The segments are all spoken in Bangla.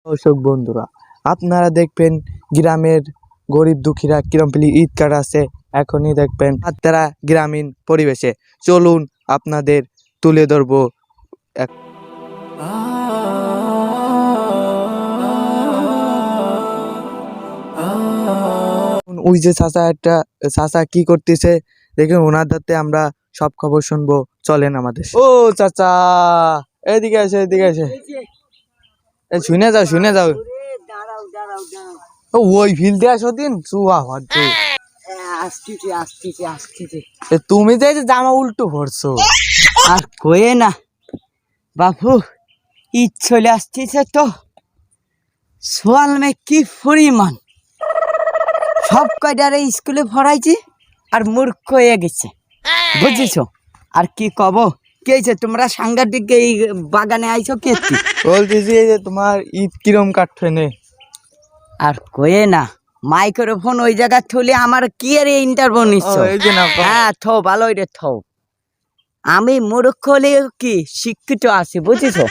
দর্শক বন্ধুরা, আপনারা দেখবেন গ্রামের গরিব দুঃখীরা কিরম পেলি ঈদ কাটাচ্ছে। এখনই দেখবেন তারা গ্রামীণ পরিবেশে। চলুন আপনাদের তুলে ধরবো। ওই যে চাচা কি করতেছে দেখুন, ওনার দাঁতে আমরা সব খবর শুনবো। চলেন আমাদের। ও চাচা, এদিকে আছে, এদিকে আছে। শুনে যাও। ওই ফিল্ডে আসো দিন চুয়া হচ্ছে। তুমি যে জামা উল্টো ভরছো আর কয়ে না বাপু, ঈদ চলে আসতেছে তো সোয়াল মে কি পরিমাণ সব কয়টারে স্কুলে পড়াইছি আর মূর্খ হয়ে গেছে, বুঝেছো? আর কি কব, কে হয়েছে? তোমরা সাংঘাতিক এই বাগানে আইছো কে? বলতেছি যে তোমার ঈদ কিরম কাটছে নে। আর কয়ে না, মাইক্রোফোন ওই জায়গা থলে আমার কি আর ইন্টারভিউ নিচ্ছ? হ্যাঁ থো, ভালোই রে থো। আমি মূর্খ হলে কি শিক্ষিত আছি, বুঝেছো?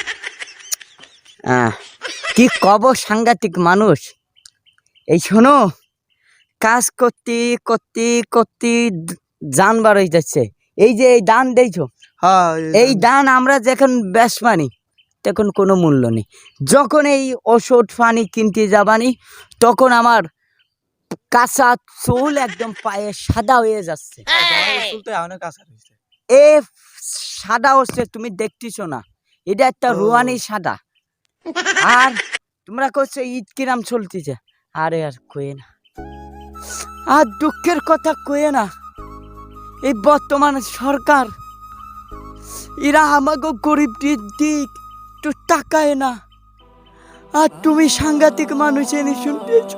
কি কব, সাংঘাতিক মানুষ। এই শোনো, কাজ করতে করতে করতে জান বার হয়ে যাচ্ছে। এই যে এই দান দিয়েছো, এই দান আমরা যখন বেশ মানি তখন কোনো মূল্য নেই। যখন এই ওষুধ পানি কিনতে যাবানি তখন আমার কাঁচা চুল একদম পায়ে সাদা হয়ে যাচ্ছে। এ সাদা হচ্ছে, তুমি দেখতেছো না? এটা একটা রুয়ানি সাদা। আর তোমরা করছো ঈদ কিরাম চলতেছে। আরে আর কয়ে না, আর দুঃখের কথা কয়ে না। এই বর্তমান সরকার এরা আমাকে গরিবদের দিক একটু টাকায় না। আর তুমি সাংঘাতিক মানুষ এনে শুনতেছ।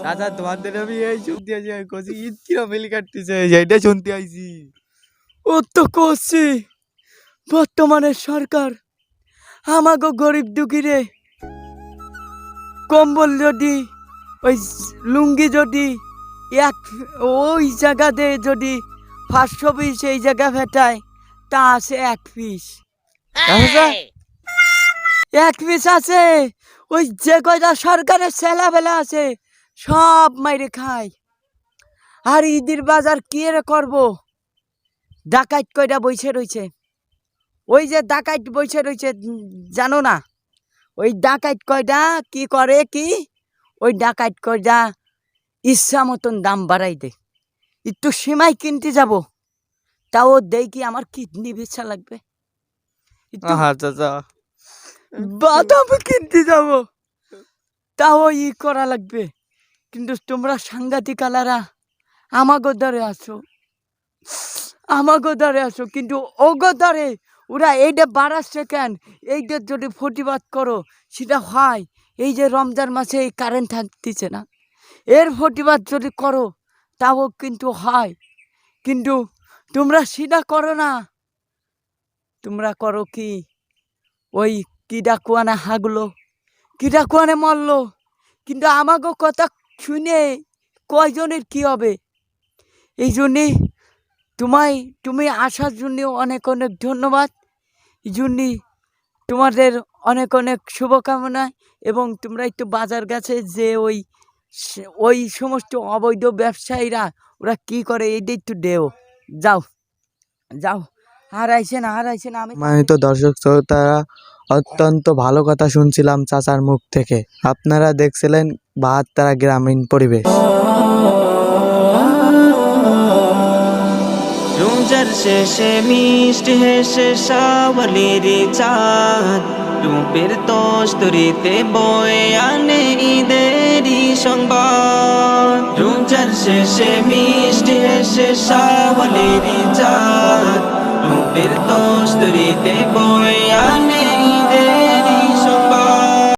চাচা তোমাদের আমি এই শুনতে আছি ঈদ কিরম মিলি কাটতেছে, এইটা শুনতে আইছি। ও তো করছি বর্তমানের সরকার আমাকে গরিব দুঃখীরে কম্বল যদি, ওই লুঙ্গি যদি ওই জায়গাতে যদি 500 পিস এই জায়গা ফেটায়, তা আছে 1 পিস। 1 পিস আছে। ওই যে কয়টা সরকারের ছেলেবেলা আছে সব মাইরে খায়। আর ঈদের বাজার কি এর করবো? ডাকাইত কয়টা বইছে রয়েছে, ওই যে ডাকাইত বইছে রয়েছে, জানো না? ওই ডাকাইত কয়টা কি করে, কি ওই ডাকাইত কয়টা ইচ্ছা মতন দাম বাড়াই দে। একটু সীমায় কিনতে যাব, তাও দেই কি আমার কিডনি বেচা লাগবে। বাদাম কিনতে যাব, তাও করা লাগবে। কিন্তু তোমরা সাংঘাতিক আলারা আমাগো দ্বারে আসো, কিন্তু ওগো দ্বারে ওরা এইটা বাড়াচ্ছে কেন? এইটা যদি প্রতিবাদ করো সেটা হয়। এই যে রমজান মাসে এই কারেন্ট থাকতেছে না, এর প্রতিবাদ যদি করো তাও কিন্তু হয়। কিন্তু তোমরা সেটা করো না। তোমরা করো কি, ওই কিডা কুয়ানে হাগলো, কিডা কুয়ানে মরলো। কিন্তু আমাকে কথা শুনে কয়জনের কি হবে? এই জন্যে তুমি আসার জন্য অনেক অনেক ধন্যবাদ। এই জন্যে তোমাদের অনেক অনেক শুভকামনা। এবং তোমরা একটু বাজার গেছে যে ওই সমস্ত অবৈধ ব্যবসায়ীরা ওরা কি করে এইটা একটু দেও। যাও আর আইছে না। আমি তো দর্শক শ্রোতারা অত্যন্ত ভালো কথা শুনছিলাম চাচার মুখ থেকে। আপনারা দেখছিলেন 72 গ্রামীণ পরিবেশ। রোজার শেষে মিষ্টি হেসে শাওয়ালের চাঁদ, রূপের তস্তরিতে বয়ে আনে ঈদেরই সংবাদ। রোজার শেষে মিষ্টি হেসে শাওয়ালের চাঁদ, রূপের তস্তরিতে বয়ে আনে ঈদের